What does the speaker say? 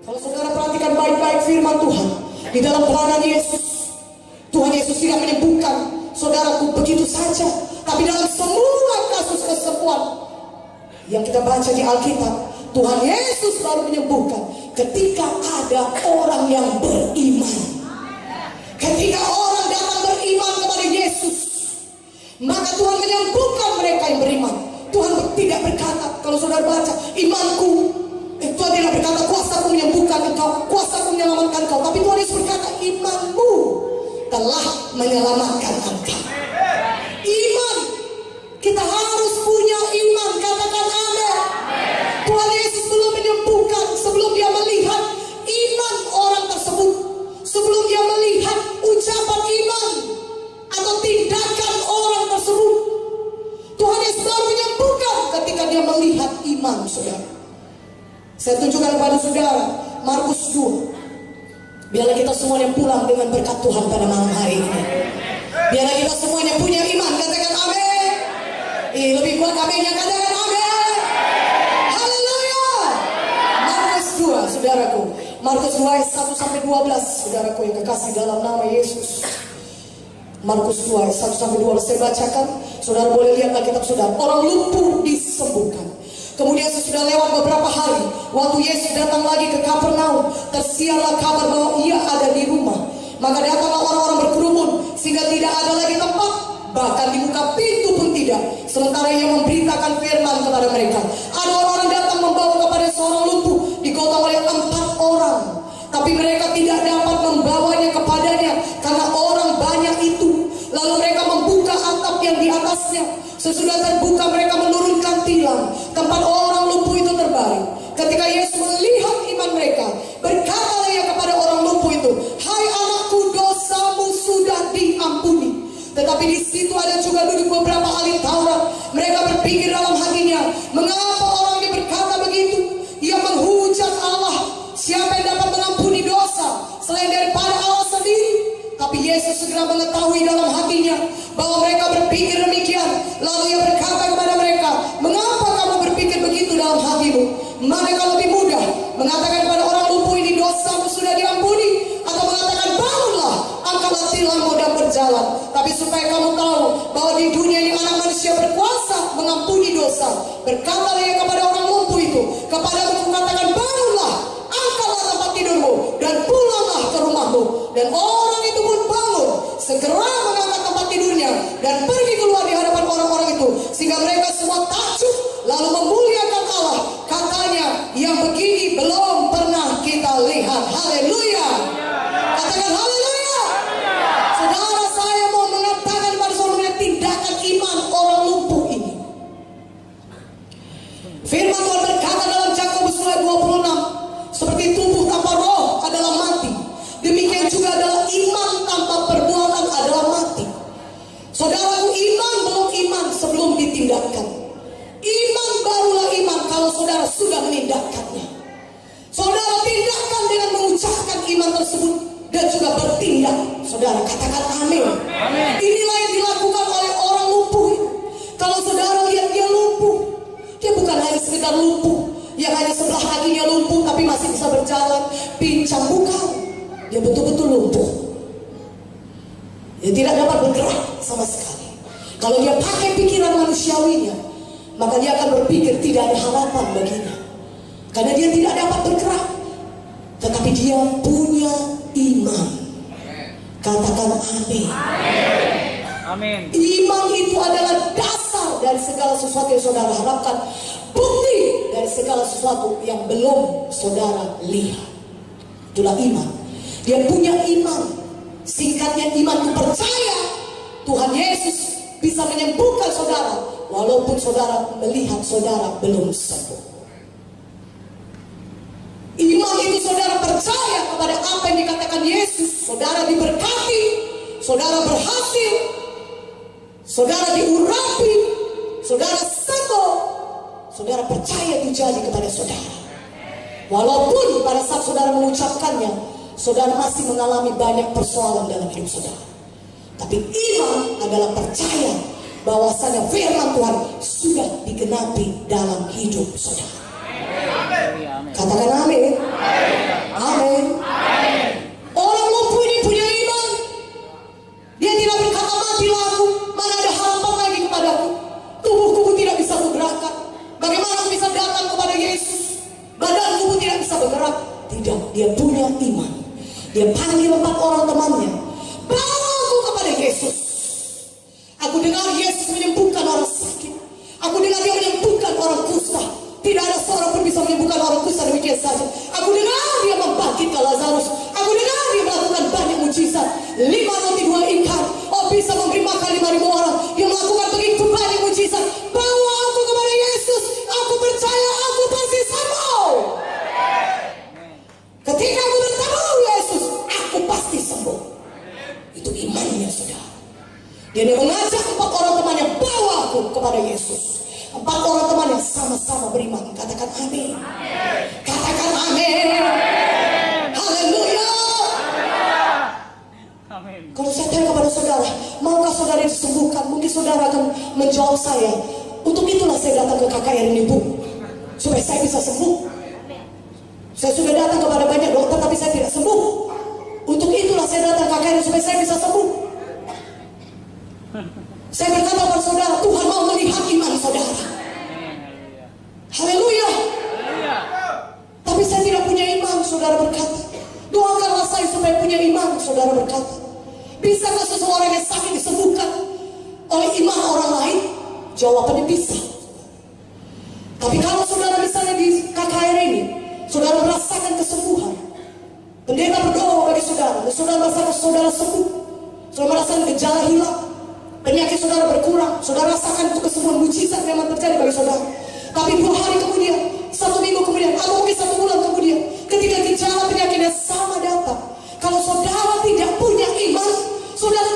Kalau saudara perhatikan baik-baik firman Tuhan di dalam pelayanan Yesus, Tuhan Yesus tidak menyembuhkan saudaraku begitu saja, tapi dalam semua kasus kesembuhan yang kita baca di Alkitab, Tuhan Yesus baru menyembuhkan ketika ada orang yang beriman. Ketika orang datang beriman kepada Yesus, maka Tuhan menyembuhkan mereka yang beriman. Tuhan tidak berkata, kalau saudara baca, imanku, Tuhan tidak berkata kuasaku menyembuhkan engkau, kuasaku menyelamatkan engkau, tapi Tuhan Yesus berkata imanmu telah menyelamatkan engkau. Iman, kita harus punya iman, katakan amin. Tuhan Yesus belum menyembuhkan sebelum dia melihat iman orang tersebut, sebelum dia melihat ucapan iman atau tindakan orang tersebut. Tuhan Yesus baru menyembuhkan ketika dia melihat iman saudara. Saya tunjukkan kepada saudara Markus 2. Biarlah kita semuanya pulang dengan berkat Tuhan pada malam hari ini. Biarlah kita semuanya punya iman, katakan amin. Lebih kuat aminnya, katakan amin. Haleluya. Markus 2 saudaraku. Markus 2 ayat 1 sampai 12 saudaraku yang kekasih dalam nama Yesus. Markus 2 ayat 1 sampai 12 saya bacakan. Saudara boleh lihat Alkitab saudara. Orang lumpuh disembuhkan. Kemudian sesudah lewat beberapa hari, waktu Yesus datang lagi ke Kapernaum, tersiarlah kabar bahwa ia ada di rumah. Maka datanglah orang-orang berkerumun sehingga tidak ada lagi tempat, bahkan dibuka pintu pun tidak. Sementara ia memberitakan firman kepada mereka. Ada orang datang membawa kepada seorang lumpuh, digotong oleh 4 orang. Tapi mereka tidak dapat membawanya kepadanya karena orang banyak itu. Lalu mereka membuka atap yang di atasnya. Sesudah terbuka mereka menurunkan tilam, tempat orang lumpuh itu terbaring. Ketika Yesus melihat iman mereka, berkatalah ia kepada orang lumpuh itu, "Hai anakku, dosamu sudah diampuni." Tetapi di situ ada juga duduk beberapa ahli Taurat. Mereka berpikir dalam hatinya, mengapa orang ini berkata begitu? Ia menghujat Allah. Siapa yang dapat mengampuni dosa selain daripada Allah sendiri? Tapi Yesus segera mengetahui dalam hatinya bahwa mereka berpikir demikian. Lalu ia berkata kepada mereka, "Mengapa kamu berpikir begitu dalam hatimu? Manakah lebih mudah mengatakan kepada orang lumpuh ini, dosamu sudah diampuni, atau mengatakan, bangunlah, angkatlah tilammu dan berjalan? Tapi supaya kamu tahu bahwa di dunia ini anak manusia berkuasa mengampuni dosa." Berkatalah ia kepada orang lumpuh itu, "Kepadamu kukatakan, bangunlah, angkatlah tempat tidurmu dan pulanglah ke rumahmu." Dan orang itu pun bangun, segera mengangkat tempat tidurnya dan pergi keluar di hadapan orang-orang itu, sehingga mereka semua takjub lalu memuliakan Allah. Katanya, yang begini belum pernah kita lihat. Haleluya. Katakan haleluya. Saudara, saya mau mengatakan pada saudara tindakan iman orang lumpuh ini. Firman Tuhan berkata dalam Yakobus 2:26, seperti tubuh tanpa roh adalah mati, demikian juga adalah iman tanpa perbuatan adalah mati. Saudaraku, iman belum iman sebelum ditindakkan. Iman barulah iman kalau saudara sudah menindakkannya. Saudara tindakan dengan mengucapkan iman tersebut dan juga bertindak. Saudara katakan amin. Amin. Inilah yang dilakukan oleh orang lumpuh. Kalau saudara lihat dia lumpuh, dia bukan hanya sekedar lumpuh yang hanya sebelah kakinya lumpuh tapi masih bisa berjalan, pincang, bukan. Dia betul-betul lumpuh. Dia tidak dapat bergerak sama sekali. Kalau dia pakai pikiran manusiawinya, maka dia akan berpikir tidak ada harapan baginya. Karena dia tidak dapat bergerak. Tetapi dia punya iman. Katakan amin. Amin. Iman itu adalah dasar dari segala sesuatu yang saudara harapkan. Bukti dari segala sesuatu yang belum saudara lihat. Itulah iman. Dia punya iman. Singkatnya, iman itu percaya Tuhan Yesus bisa menyembuhkan saudara walaupun saudara melihat saudara belum sembuh. Iman itu saudara percaya kepada apa yang dikatakan Yesus. Saudara diberkati, saudara berhasil, saudara diurapi, saudara sembuh. Saudara percaya itu jadi kepada saudara. Walaupun pada saat saudara mengucapkannya, saudara masih mengalami banyak persoalan dalam hidup saudara. Tapi iman adalah percaya bahwasanya firman Tuhan sudah digenapi dalam hidup saudara. Katakan amin. Dia panggil 4 orang temannya, bawa aku kepada Yesus. Aku dengar Yesus menyembuhkan orang sakit. Aku dengar dia menyembuhkan orang kusta. Tidak ada seorang pun bisa menyembuhkan orang kusta demikian saja. Aku dengar dia membangkitkan Lazarus. Aku dengar dia melakukan banyak mujizat. 5 roti 2 ikan. Oh, bisa memberi makan 5.000 orang. Dia melakukan begitu banyak mujizat. Bawa aku kepada Yesus. Aku percaya aku pasti sembuh. Ketika aku bertemu Yesus, aku pasti sembuh. Itu imannya, saudara. Dia mengajak 4 orang temannya, bawa aku kepada Yesus. 4 orang teman yang sama-sama beriman. Katakan amin. Katakan amin. Haleluya. Amin. Kalau saya tanya kepada saudara, maukah saudara disembuhkan? Mungkin saudara akan menjawab saya, untuk itulah saya datang ke KKR ini, Bu, supaya saya bisa sembuh. Saya sudah datang kepada banyak dokter tapi saya tidak sembuh. Untuk itulah saya datang ke KKR supaya saya bisa sembuh. Saya berkata kepada saudara, Tuhan mau melihat iman saudara. Haleluya. Tapi saya tidak punya iman, saudara berkata. Doakanlah saya supaya punya iman, saudara berkata. Bisakah seseorang yang sakit disembuhkan oleh iman orang lain? Jawabannya bisa. Tapi kalau saudara misalnya di KKR ini, saudara merasakan kesembuhan, pendeta berdoa bagi saudara, dan saudara merasakan saudara sembuh, saudara merasakan gejala hilang, penyakit saudara berkurang, saudara rasakan itu kesembuhan mujizat memang terjadi bagi saudara. Tapi 2 hari kemudian, 1 minggu kemudian, atau mungkin 1 bulan kemudian, ketika gejala penyakitnya sama datang, kalau saudara tidak punya iman, saudara